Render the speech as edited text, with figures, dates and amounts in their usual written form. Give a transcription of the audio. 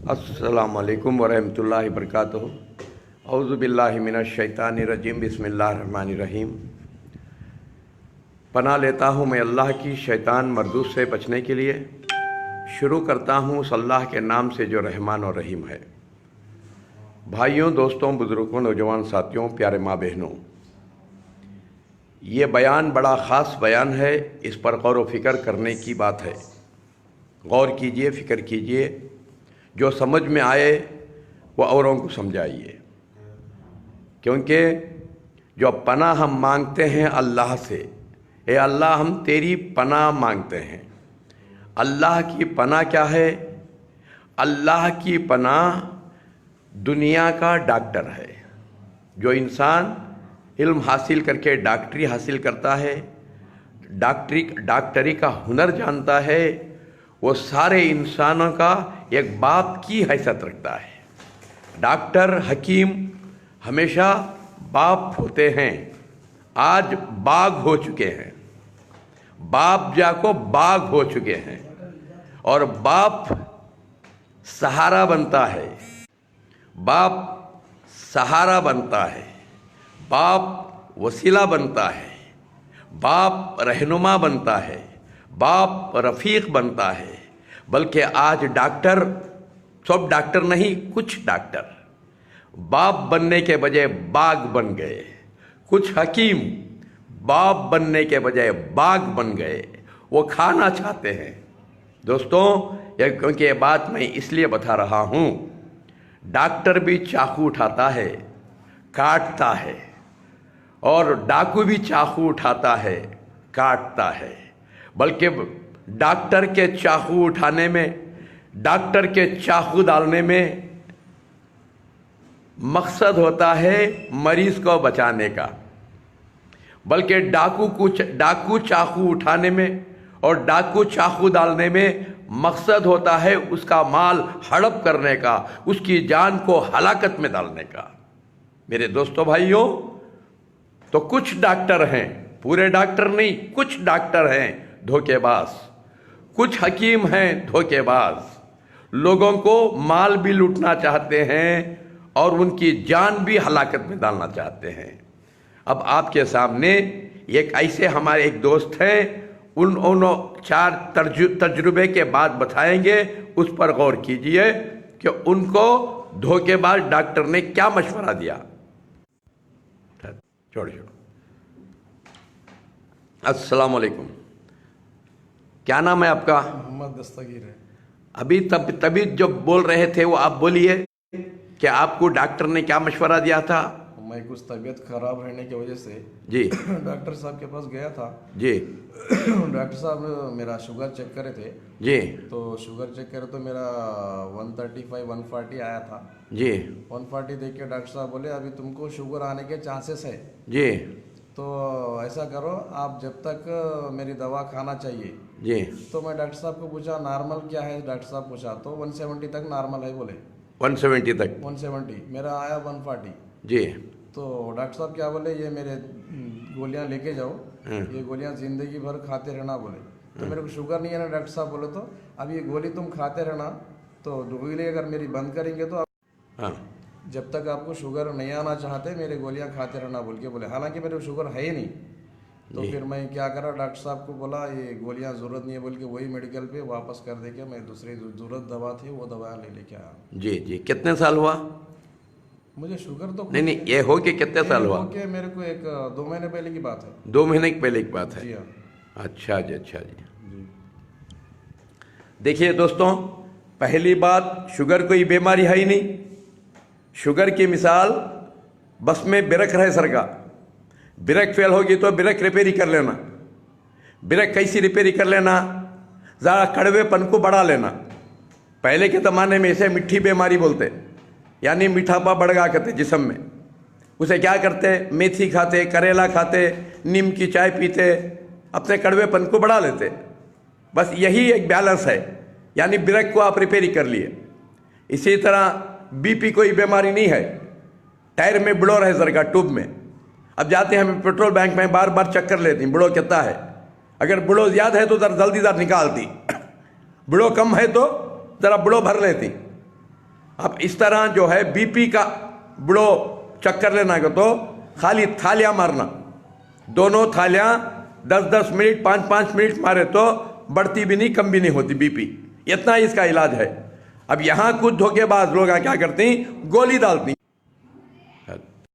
अस्सलामु अलैकुम वरहमतुल्लाहि वबरकातुहू। औज़ु बिल्लाहि मिनश शैतानिर रजीम। बिस्मिल्लाहिर रहमानिर रहीम। पनाह लेता हूँ मैं अल्लाह की शैतान मरदूद से बचने के लिए। शुरू करता हूँ उस अल्लाह के नाम से जो रहमान और रहीम है। भाइयों, दोस्तों, बुज़ुर्गों, नौजवान साथियों, प्यारे माँ बहनों, ये बयान बड़ा ख़ास बयान है। इस पर गौर व फिक्र करने की बात है। गौर कीजिए, फ़िक्र कीजिए, जो समझ में आए वो औरों को समझाइए। क्योंकि जो पनाह हम मांगते हैं अल्लाह से, ए अल्लाह हम तेरी पनाह मांगते हैं। अल्लाह की पनाह क्या है? अल्लाह की पनाह दुनिया का डॉक्टर है। जो इंसान इल्म हासिल करके डॉक्टरी हासिल करता है, डॉक्टरी का हुनर जानता है, वो सारे इंसानों का एक बाप की हैसियत रखता है। डॉक्टर, हकीम हमेशा बाप होते हैं। आज बाग हो चुके हैं, बाप जाको बाग हो चुके हैं। और बाप सहारा बनता है, बाप सहारा बनता है, बाप वसीला बनता है, बाप रहनुमा बनता है, बाप रफ़ीक बनता है। बल्कि आज डॉक्टर, सब डॉक्टर नहीं, कुछ डॉक्टर बाप बनने के बजाय बाग बन गए। कुछ हकीम बाप बनने के बजाय बाग बन गए। वो खाना चाहते हैं। दोस्तों, क्योंकि ये बात मैं इसलिए बता रहा हूँ, डॉक्टर भी चाकू उठाता है, काटता है, और डाकू भी चाकू उठाता है, काटता है। बल्कि डॉक्टर के चाकू उठाने में, डॉक्टर के चाकू डालने में मकसद होता है मरीज को बचाने का। बल्कि डाकू चाकू उठाने में और डाकू चाकू डालने में मकसद होता है उसका माल हड़प करने का, उसकी जान को हलाकत में डालने का। मेरे दोस्तों, भाइयों, तो कुछ डॉक्टर हैं, पूरे डॉक्टर नहीं, कुछ डॉक्टर हैं धोखेबाज, कुछ हकीम हैं धोखेबाज। लोगों को माल भी लूटना चाहते हैं और उनकी जान भी हलाकत में डालना चाहते हैं। अब आपके सामने एक ऐसे हमारे एक दोस्त हैं, उन्होंने 4 तजुर्बे के बाद बताएंगे, उस पर गौर कीजिए कि उनको धोखेबाज डॉक्टर ने क्या मशवरा दिया। छोड़िए। अस्सलाम वालेकुम। क्या नाम है आपका? मोहम्मद दस्तगीर है। अभी तभी जो बोल रहे थे वो आप बोलिए कि आपको डॉक्टर ने क्या मशवरा दिया था? मैं कुछ तबीयत खराब रहने की वजह से जी डॉक्टर साहब के पास गया था। जी डॉक्टर साहब मेरा शुगर चेक करे थे। जी तो शुगर चेक करे तो मेरा 135 140 आया था। जी 140 देख के डॉक्टर साहब बोले अभी तुमको शुगर आने के चांसेस है। जी तो ऐसा करो, आप जब तक मेरी दवा खाना चाहिए। जी तो मैं डॉक्टर साहब को पूछा नॉर्मल क्या है, डॉक्टर साहब पूछा तो 170 तक नॉर्मल है बोले। 170 तक? 170 मेरा आया 140। जी। तो डॉक्टर साहब क्या बोले, ये मेरे गोलियां लेके जाओ, ये गोलियां जिंदगी भर खाते रहना बोले। तो मेरे को शुगर नहीं है ना, डॉक्टर साहब बोले तो अब ये गोली तुम खाते रहना, तो गोली अगर मेरी बंद करेंगे तो हाँ, जब तक आपको शुगर नहीं आना चाहते मेरे गोलियां खाते रहना बोल के बोले। हालांकि मेरे को शुगर है ही नहीं। तो फिर मैं क्या करा, डॉक्टर साहब को बोला ये गोलियां ज़रूरत नहीं है बोल के वही मेडिकल पे वापस कर दे के मैं दूसरी ज़रूरत दवा थी वो दवा ले लेके आया। जी जी। कितने साल हुआ? मुझे शुगर तो नहीं, ये हो के कितने साल हुआ? के मेरे को 2 महीने पहले की बात है। 2 महीने की पहले की बात है? जी हाँ। अच्छा जी, अच्छा जी। जी। देखिए दोस्तों, पहली बात, शुगर कोई बीमारी है ही नहीं। शुगर की मिसाल बस में ब्रेक रहे सर का। ब्रेक फेल होगी तो ब्रेक रिपेयरी कर लेना। ब्रेक कैसी रिपेयरी कर लेना? ज़रा कड़वेपन को बढ़ा लेना। पहले के ज़माने में इसे मिट्टी बीमारी बोलते, यानी मीठापा बढ़ गया करते जिस्म में। उसे क्या करते? मेथी खाते, करेला खाते, नीम की चाय पीते, अपने कड़वेपन को बढ़ा लेते। बस यही एक बैलेंस है, यानी ब्रेक को आप रिपेयरी कर लिए। इसी तरह बीपी कोई बीमारी नहीं है। टायर में बुड़ो रहे सर का, ट्यूब में। अब जाते हैं हम पेट्रोल बैंक में, बार बार चक्कर लेती हैं बुड़ो कितना है। अगर बुड़ो ज़्यादा है तो जरा जल्दी निकालती, बुड़ो कम है तो ज़रा बुड़ो भर लेती। अब इस तरह जो है बीपी का बड़ो चक्कर लेना का तो खाली थालियां मारना, दोनों थालियां 10-10 मिनट 5-5 मिनट मारे तो बढ़ती भी नहीं कम भी नहीं होती बीपी, इतना इसका इलाज है। अब यहाँ कुछ धोखेबाज लोग क्या करते हैं, गोली डालती